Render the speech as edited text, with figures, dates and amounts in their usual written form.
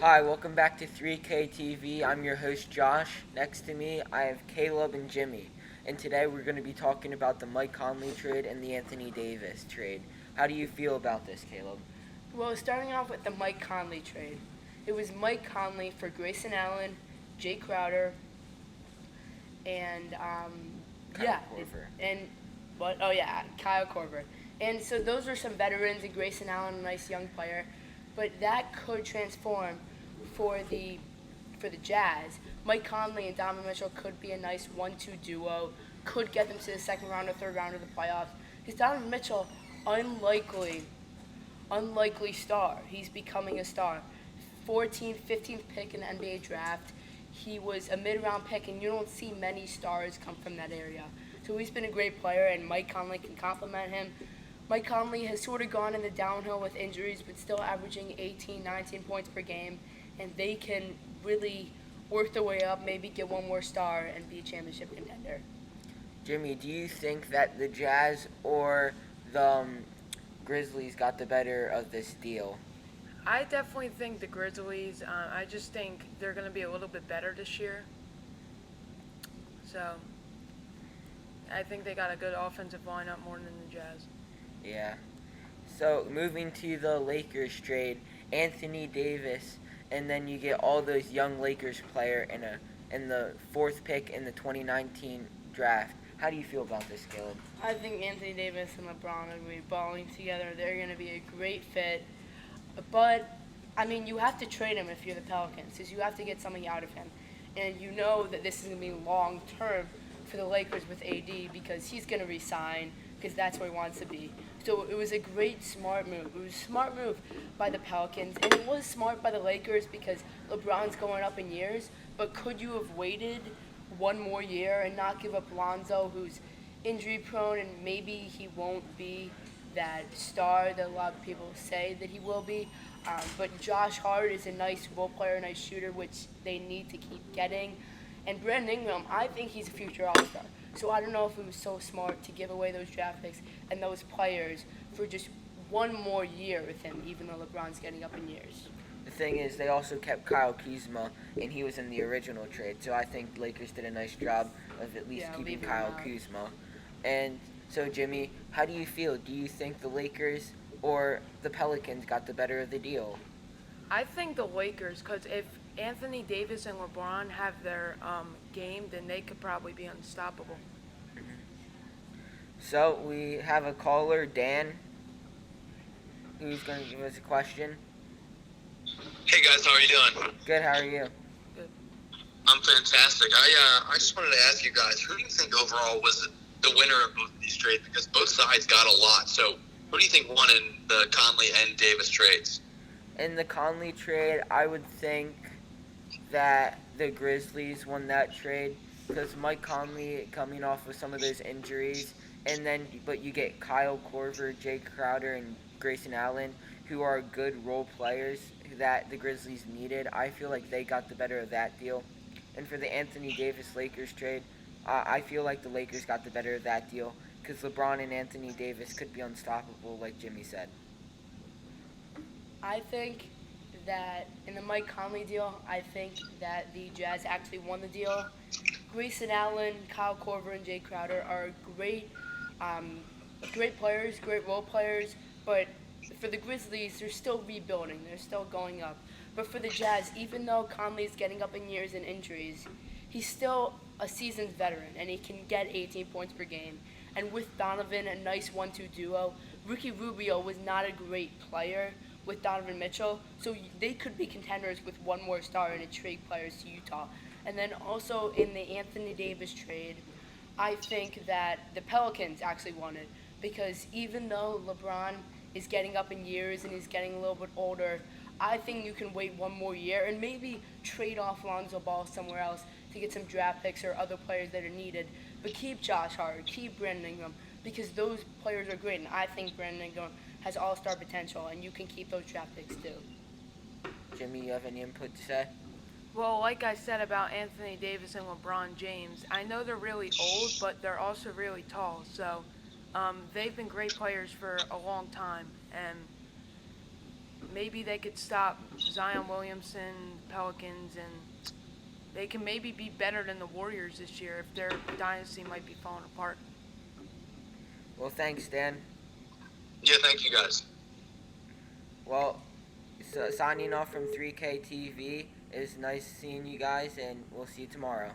Hi, welcome back to 3K TV. I'm your host Josh. Next to me, I have Caleb and Jimmy. And today we're going to be talking about the Mike Conley trade and the Anthony Davis trade. How do you feel about this, Caleb? Well, starting off with the Mike Conley trade, it was Mike Conley for Grayson Allen, Jay Crowder, and Kyle yeah, Korver. and what? Oh yeah, Kyle Korver. And so those are some veterans, and Grayson Allen, a nice young player, but that could transform for the Jazz. Mike Conley and Donovan Mitchell could be a nice 1-2 duo. Could get them to the second round or third round of the playoffs. Because Donovan Mitchell, unlikely star. He's becoming a star. 14th, 15th pick in the NBA draft. He was a mid-round pick, and you don't see many stars come from that area. So he's been a great player, and Mike Conley can complement him. Mike Conley has sort of gone in the downhill with injuries, but still averaging 18, 19 points per game, and they can really work their way up, maybe get one more star, and be a championship contender. Jimmy, do you think that the Jazz or the Grizzlies got the better of this deal? I definitely think the Grizzlies. I just think they're going to be a little bit better this year. So I think they got a good offensive lineup more than the Jazz. Yeah. So moving to the Lakers trade, Anthony Davis, and then you get all those young Lakers player in the fourth pick in the 2019 draft. How do you feel about this, Caleb? I think Anthony Davis and LeBron are going to be balling together. They're going to be a great fit. But, I mean, you have to trade him if you're the Pelicans, because you have to get something out of him. And you know that this is going to be long term for the Lakers with AD, because he's going to resign, because that's where he wants to be. So it was a great, smart move. It was a smart move by the Pelicans, and it was smart by the Lakers because LeBron's going up in years. But could you have waited one more year and not give up Lonzo, who's injury prone, and maybe he won't be that star that a lot of people say that he will be. But Josh Hart is a nice role player, a nice shooter, which they need to keep getting. And Brandon Ingram, I think he's a future All-Star. So I don't know if it was so smart to give away those draft picks and those players for just one more year with him, even though LeBron's getting up in years. The thing is, they also kept Kyle Kuzma, and he was in the original trade. So I think Lakers did a nice job of at least Yeah, keeping leaving him Kyle out. Kuzma. And so, Jimmy, how do you feel? Do you think the Lakers or the Pelicans got the better of the deal? I think the Lakers, because if Anthony Davis and LeBron have their game, then they could probably be unstoppable. So we have a caller, Dan, who's going to give us a question. Hey guys, how are you doing? Good, how are you? Good. I'm fantastic. I just wanted to ask you guys, who do you think overall was the winner of both of these trades? Because both sides got a lot. So who do you think won in the Conley and Davis trades? In the Conley trade, I would think that the Grizzlies won that trade because Mike Conley coming off of some of those injuries, but you get Kyle Korver, Jay Crowder, and Grayson Allen, who are good role players that the Grizzlies needed. I feel like they got the better of that deal. And for the Anthony Davis Lakers trade, I feel like the Lakers got the better of that deal because LeBron and Anthony Davis could be unstoppable, like Jimmy said. I think that in the Mike Conley deal, I think that the Jazz actually won the deal. Grayson Allen, Kyle Korver, and Jay Crowder are um, great players, great role players. But for the Grizzlies, they're still rebuilding. They're still going up. But for the Jazz, even though Conley's getting up in years and injuries, he's still a seasoned veteran, and he can get 18 points per game. And with Donovan, a nice 1-2 duo. Ricky Rubio was not a great player with Donovan Mitchell, so they could be contenders with one more star and a trade players to Utah. And then also in the Anthony Davis trade, I think that the Pelicans actually won it because even though LeBron is getting up in years and he's getting a little bit older, I think you can wait one more year and maybe trade off Lonzo Ball somewhere else to get some draft picks or other players that are needed. But keep Josh Hart, keep Brandon Ingram because those players are great, and I think Brandon Ingram has all-star potential, and you can keep those draft picks too. Jimmy, you have any input to say? Well, like I said about Anthony Davis and LeBron James, I know they're really old, but they're also really tall. So they've been great players for a long time, and maybe they could stop Zion Williamson, Pelicans, and they can maybe be better than the Warriors this year if their dynasty might be falling apart. Well, thanks, Dan. Yeah, thank you guys. Well, so signing off from 3K TV. It was nice seeing you guys, and we'll see you tomorrow.